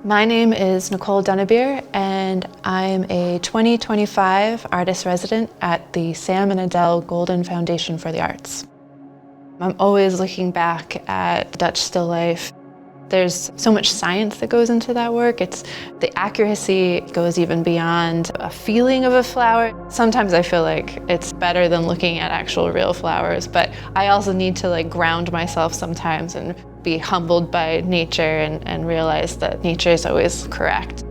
My name is Nicole Duennebier, and I'm a 2025 artist resident at the Sam and Adele Golden Foundation for the Arts. I'm always looking back at Dutch still life. There's so much science that goes into that work. The accuracy goes even beyond a feeling of a flower. Sometimes I feel like it's better than looking at actual real flowers, but I also need to ground myself sometimes and be humbled by nature and realize that nature is always correct.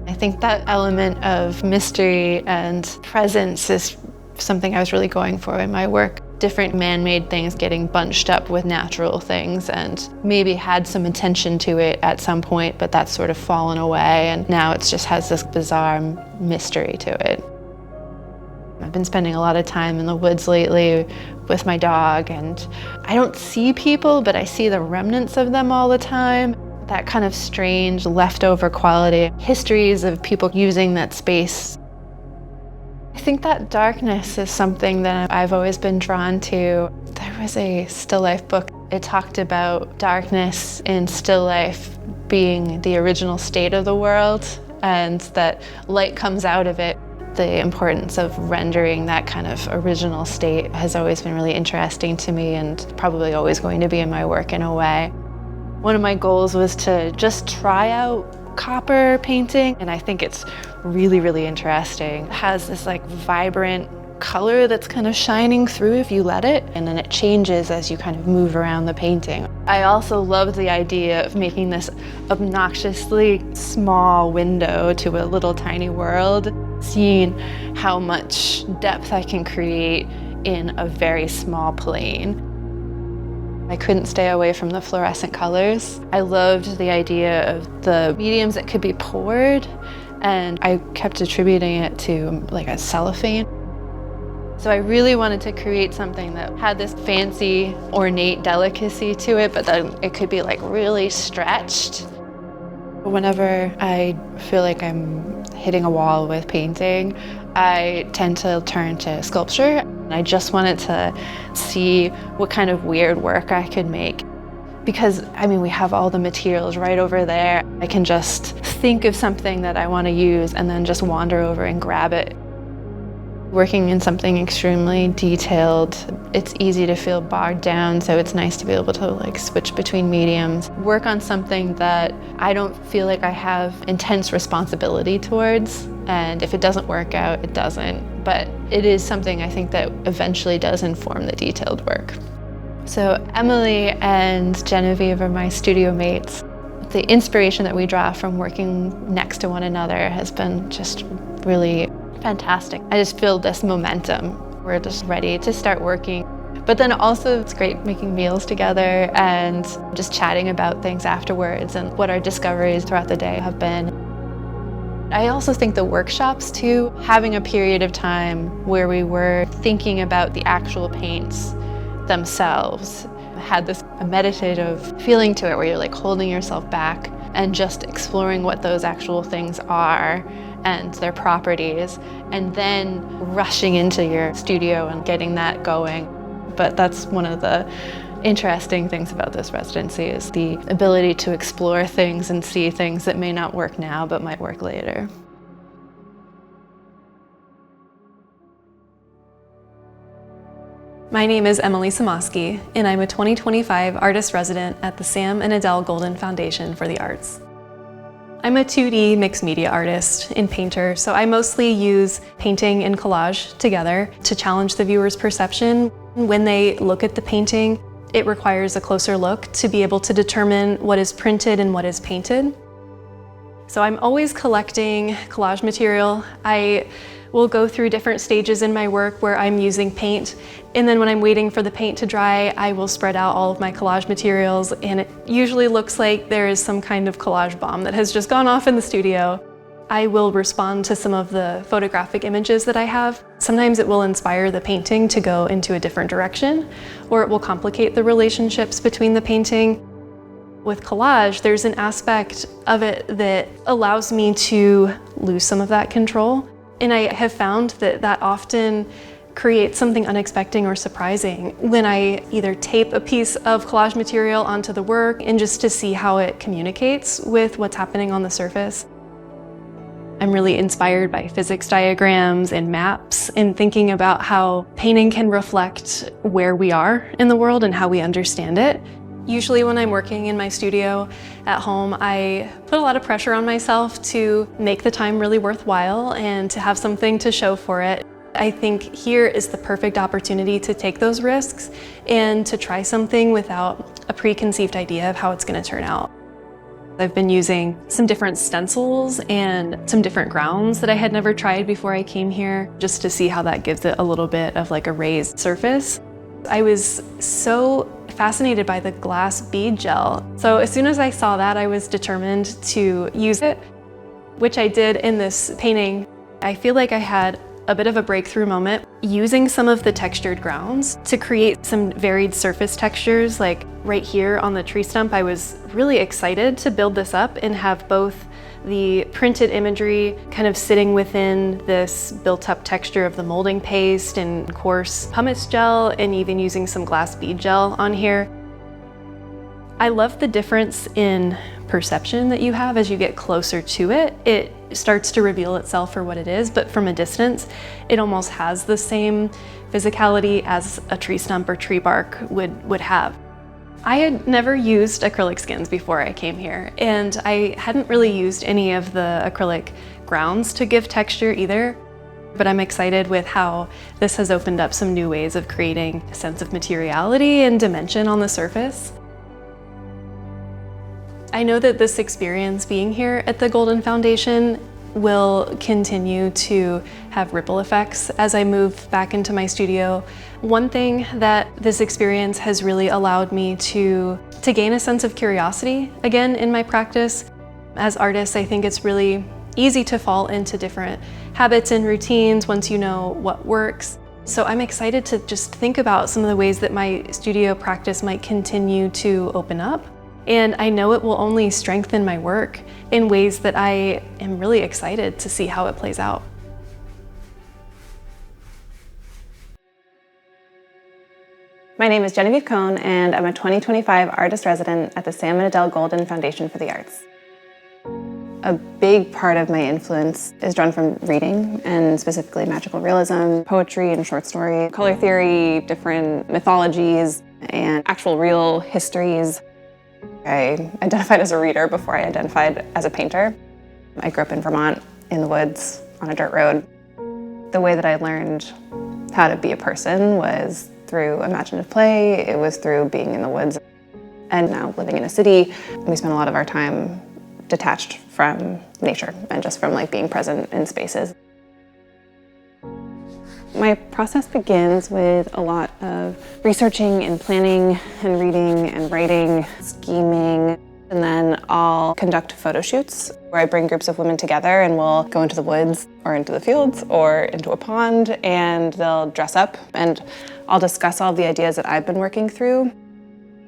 I think that element of mystery and presence is something I was really going for in my work. Different man-made things getting bunched up with natural things, and maybe had some intention to it at some point, but that's sort of fallen away, and now it just has this bizarre mystery to it. I've been spending a lot of time in the woods lately with my dog, and I don't see people, but I see the remnants of them all the time. That kind of strange leftover quality, histories of people using that space. I think that darkness is something that I've always been drawn to. There was a still life book. It talked about darkness in still life being the original state of the world, and that light comes out of it. The importance of rendering that kind of original state has always been really interesting to me, and probably always going to be in my work in a way. One of my goals was to just try out copper painting, and I think it's really, really interesting. It has this vibrant color that's kind of shining through if you let it, and then it changes as you kind of move around the painting. I also love the idea of making this obnoxiously small window to a little tiny world, seeing how much depth I can create in a very small plane. I couldn't stay away from the fluorescent colors. I loved the idea of the mediums that could be poured, and I kept attributing it to a cellophane. So I really wanted to create something that had this fancy, ornate delicacy to it, but then it could be really stretched. Whenever I feel like I'm hitting a wall with painting, I tend to turn to sculpture. I just wanted to see what kind of weird work I could make. Because, we have all the materials right over there. I can just think of something that I want to use and then just wander over and grab it. Working in something extremely detailed, it's easy to feel bogged down, so it's nice to be able to switch between mediums. Work on something that I don't feel like I have intense responsibility towards, and if it doesn't work out, it doesn't. But it is something I think that eventually does inform the detailed work. So Emily and Genevieve are my studio mates. The inspiration that we draw from working next to one another has been just really fantastic. I just feel this momentum. We're just ready to start working. But then also it's great making meals together and just chatting about things afterwards and what our discoveries throughout the day have been. I also think the workshops too, having a period of time where we were thinking about the actual paints themselves, had this meditative feeling to it where you're holding yourself back and just exploring what those actual things are and their properties, and then rushing into your studio and getting that going. But that's one of the interesting things about this residency, is the ability to explore things and see things that may not work now but might work later. My name is Emily Somoskey, and I'm a 2025 artist resident at the Sam and Adele Golden Foundation for the Arts. I'm a 2D mixed media artist and painter, so I mostly use painting and collage together to challenge the viewer's perception. When they look at the painting, it requires a closer look to be able to determine what is printed and what is painted. So I'm always collecting collage material. I will go through different stages in my work where I'm using paint, and then when I'm waiting for the paint to dry, I will spread out all of my collage materials, and it usually looks like there is some kind of collage bomb that has just gone off in the studio. I will respond to some of the photographic images that I have. Sometimes it will inspire the painting to go into a different direction, or it will complicate the relationships between the painting. With collage, there's an aspect of it that allows me to lose some of that control. And I have found that that often create something unexpected or surprising when I either tape a piece of collage material onto the work and just to see how it communicates with what's happening on the surface. I'm really inspired by physics diagrams and maps and thinking about how painting can reflect where we are in the world and how we understand it. Usually when I'm working in my studio at home, I put a lot of pressure on myself to make the time really worthwhile and to have something to show for it. I think here is the perfect opportunity to take those risks and to try something without a preconceived idea of how it's going to turn out. I've been using some different stencils and some different grounds that I had never tried before I came here, just to see how that gives it a little bit of like a raised surface. I was so fascinated by the glass bead gel. So as soon as I saw that, I was determined to use it, which I did in this painting. I feel like I had a bit of a breakthrough moment using some of the textured grounds to create some varied surface textures. Like right here on the tree stump, I was really excited to build this up and have both the printed imagery kind of sitting within this built-up texture of the molding paste and coarse pumice gel, and even using some glass bead gel on here. I love the difference in perception that you have as you get closer to it. It starts to reveal itself for what it is, but from a distance, it almost has the same physicality as a tree stump or tree bark would have. I had never used acrylic skins before I came here, and I hadn't really used any of the acrylic grounds to give texture either. But I'm excited with how this has opened up some new ways of creating a sense of materiality and dimension on the surface. I know that this experience being here at the Golden Foundation will continue to have ripple effects as I move back into my studio. One thing that this experience has really allowed me to gain a sense of curiosity again in my practice. As artists, I think it's really easy to fall into different habits and routines once you know what works. So I'm excited to just think about some of the ways that my studio practice might continue to open up. And I know it will only strengthen my work in ways that I am really excited to see how it plays out. My name is Genevieve Cohn, and I'm a 2025 artist resident at the Sam and Adele Golden Foundation for the Arts. A big part of my influence is drawn from reading, and specifically magical realism, poetry and short story, color theory, different mythologies, and actual real histories. I identified as a reader before I identified as a painter. I grew up in Vermont, in the woods, on a dirt road. The way that I learned how to be a person was through imaginative play. It was through being in the woods. And now living in a city, we spend a lot of our time detached from nature and just from like being present in spaces. My process begins with a lot of researching and planning and reading and writing, scheming, and then I'll conduct photo shoots where I bring groups of women together and we'll go into the woods or into the fields or into a pond, and they'll dress up and I'll discuss all the ideas that I've been working through.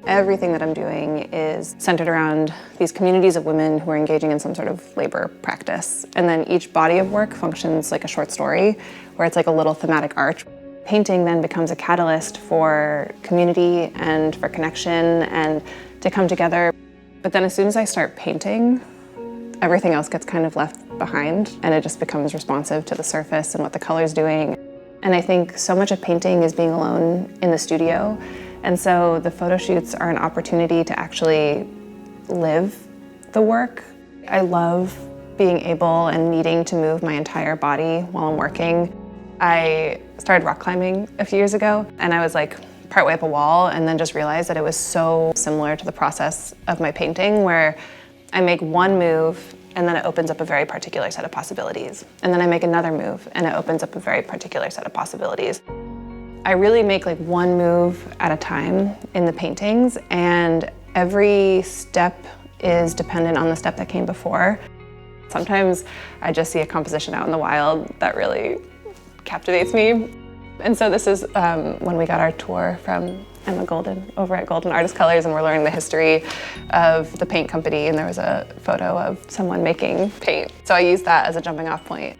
Everything that I'm doing is centered around these communities of women who are engaging in some sort of labor practice. And then each body of work functions like a short story, where it's like a little thematic arch. Painting then becomes a catalyst for community and for connection and to come together. But then as soon as I start painting, everything else gets kind of left behind, and it just becomes responsive to the surface and what the color's doing. And I think so much of painting is being alone in the studio. And so the photo shoots are an opportunity to actually live the work. I love being able and needing to move my entire body while I'm working. I started rock climbing a few years ago, and I was like partway up a wall and then just realized that it was so similar to the process of my painting, where I make one move and then it opens up a very particular set of possibilities. And then I make another move and it opens up a very particular set of possibilities. I really make like one move at a time in the paintings, and every step is dependent on the step that came before. Sometimes I just see a composition out in the wild that really captivates me. And so this is when we got our tour from Emma Golden over at Golden Artist Colors, and we're learning the history of the paint company, and there was a photo of someone making paint. So I use that as a jumping off point.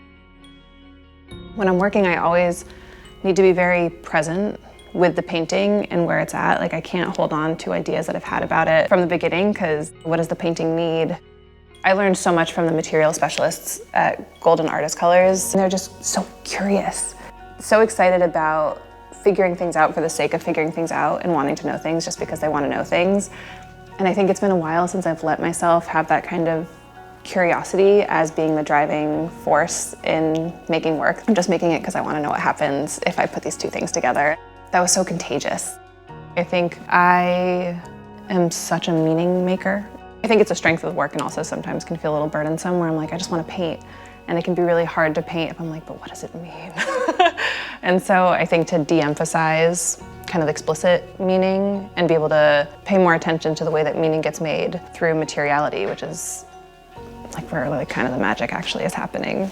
When I'm working, I always need to be very present with the painting and where it's at. Like I can't hold on to ideas that I've had about it from the beginning, because what does the painting need? I learned so much from the material specialists at Golden Artist Colors. They're just so curious, so excited about figuring things out for the sake of figuring things out and wanting to know things just because they want to know things. And I think it's been a while since I've let myself have that kind of curiosity as being the driving force in making work. I'm just making it because I want to know what happens if I put these two things together. That was so contagious. I think I am such a meaning maker. I think it's a strength of the work, and also sometimes can feel a little burdensome where I'm like, I just want to paint. And it can be really hard to paint if I'm like, but what does it mean? And so I think to de-emphasize kind of explicit meaning and be able to pay more attention to the way that meaning gets made through materiality, which is like where kind of the magic actually is happening.